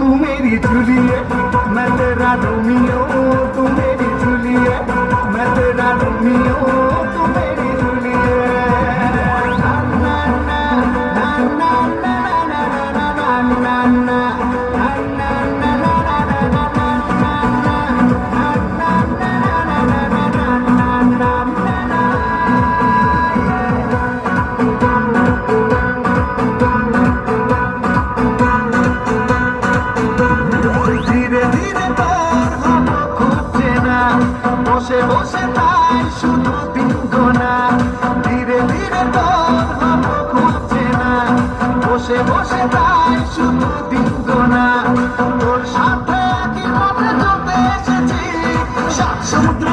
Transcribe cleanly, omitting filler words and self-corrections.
तू मेरी जूलियट मैं तेरा रोमियो, तू मेरी जूलियट मैं तेरा रोमियो, तू मेरी जूलियट। ना ना ना ना ना ना ना ना ना ना বসে বসে তাই শুধু দিন গোনা, ধীরে ধীরে তোর হব খুঁজছে না, বসে বসে তাই শুধু দিন গোনা। তোর সাথে একই পথে চলতে এসেছি, সাত সমুদ্র